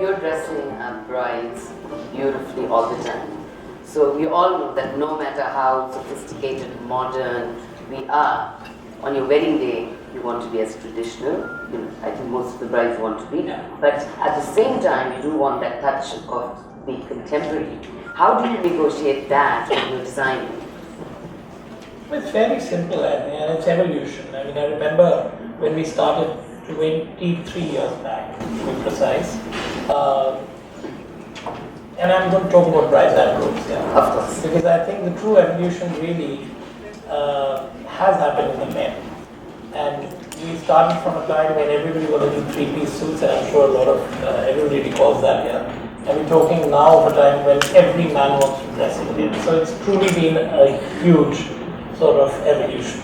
You're dressing brides beautifully all the time. So we all know that no matter how sophisticated, modern we are, on your wedding day, you want to be as traditional. You know, I think most of the brides want to be. But at the same time, you do want that touch of being contemporary. How do you negotiate that when you're designing? Well, it's fairly simple, I think, and it's evolution. I mean, I remember when we started 23 years back, to be precise. And I'm going to talk about brides and grooms, yeah. Of course. Because I think the true evolution really has happened in the men. And we started from a time when everybody wanted to do three-piece suits, and I'm sure a lot of everybody recalls that here. And we're talking now of a time when every man wants to dress Indian. So it's truly been a huge sort of evolution.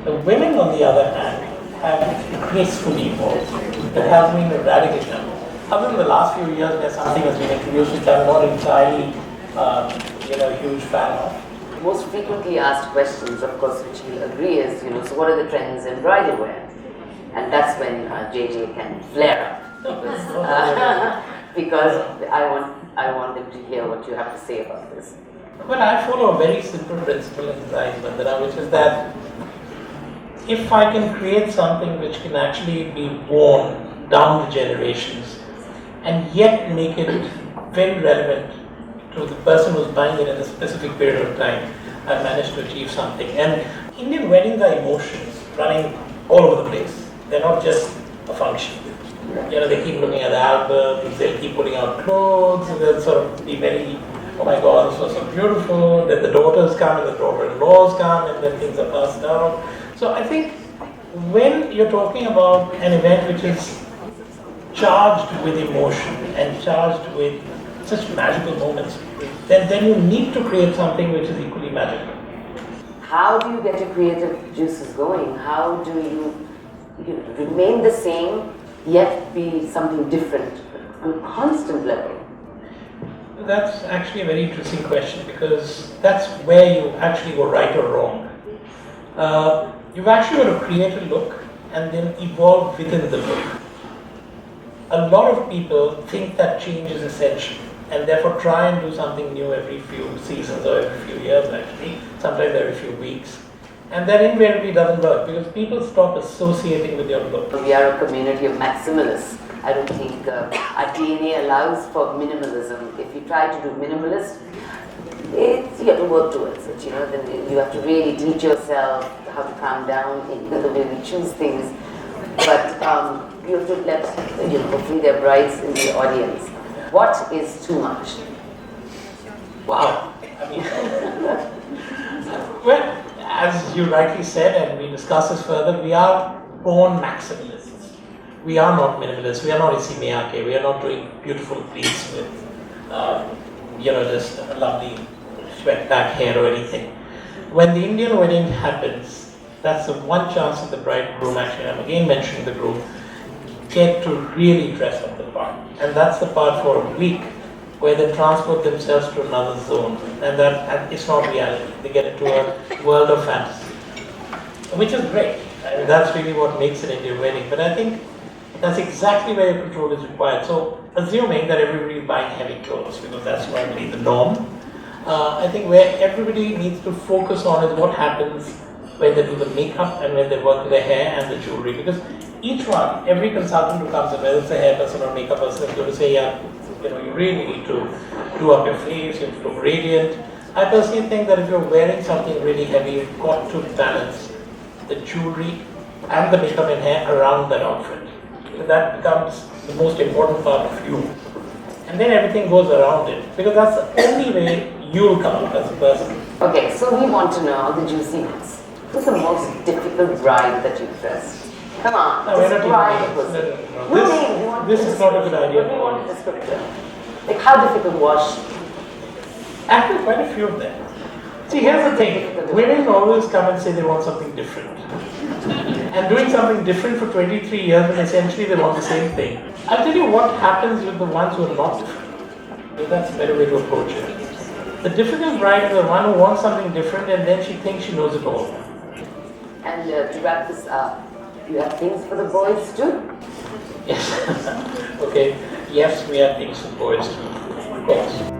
The women, on the other hand, have gracefully evolved. It has been a radical jump. Other than the last few years where something has been introduced which I'm not entirely a huge fan of. Most frequently asked questions, of course, which we agree is, so what are the trends in bridal wear? And that's when JJ can flare up. Because I want them to hear what you have to say about this. Well, I follow a very simple principle in design, Bandana, which is that if I can create something which can actually be worn down the generations and yet make it very relevant to the person who's buying it in a specific period of time, I've managed to achieve something. And Indian weddings are emotions running all over the place. They're not just a function. They keep looking at the albums, they'll keep putting out clothes, and they'll sort of be very, oh my God, this was so beautiful. Then the daughters come and the daughter-in-laws come, and then things are passed down. So I think when you're talking about an event which is charged with emotion and charged with such magical moments, then you need to create something which is equally magical. How do you get your creative juices going? How do you remain the same yet be something different on a constant level? That's actually a very interesting question, because that's where you actually go right or wrong. You've actually got to create a look and then evolve within the look. A lot of people think that change is essential and therefore try and do something new every few seasons or every few years, actually, sometimes every few weeks. And that invariably doesn't work because people stop associating with your look. We are a community of maximalists. I don't think our DNA allows for minimalism. If you try to do minimalist, you have to work towards it. Then you have to really teach yourself how to calm down in the way we choose things. But you have to let, hopefully there are brides in the audience. What is too much? Wow. I mean, well, as you rightly said, and we discuss this further, we are born maximalists. We are not minimalists. We are not Issey Miyake. We are not doing beautiful pleats with, just a lovely swept back hair or anything. When the Indian wedding happens, that's the one chance that the bride and groom, actually, I'm again mentioning the groom, get to really dress up the part. And that's the part for a week where they transport themselves to another zone. And that it's not reality. They get into a world of fantasy, which is great. I mean, that's really what makes an Indian wedding. But I think that's exactly where your control is required. So, assuming that everybody is buying heavy clothes, because that's normally the norm, I think where everybody needs to focus on is what happens when they do the makeup and when they work with the hair and the jewelry. Because each one, every consultant who comes in, whether it's a hair person or makeup person, is going to say, yeah, you really need to do up your face, you have to look radiant. I personally think that if you're wearing something really heavy, you've got to balance the jewelry and the makeup and hair around that outfit. That becomes the most important part of you. And then everything goes around it, because that's the only way you'll come out as a person. Okay, so we want to know the juicy bits. Who's the most difficult bride that you've dressed? Come on, no, describe this is not a good idea. We want a description. Like, how difficult was she? Actually, quite a few of them. See, here's the thing. Women always come and say they want something different. And doing something different for 23 years when essentially they want the same thing. I'll tell you what happens with the ones who are not different. That's a better way to approach it. The difficult bride is the one who wants something different and then she thinks she knows it all. And to wrap this up, you have things for the boys too? Yes. Okay. yes, we are decent boys too. Of course.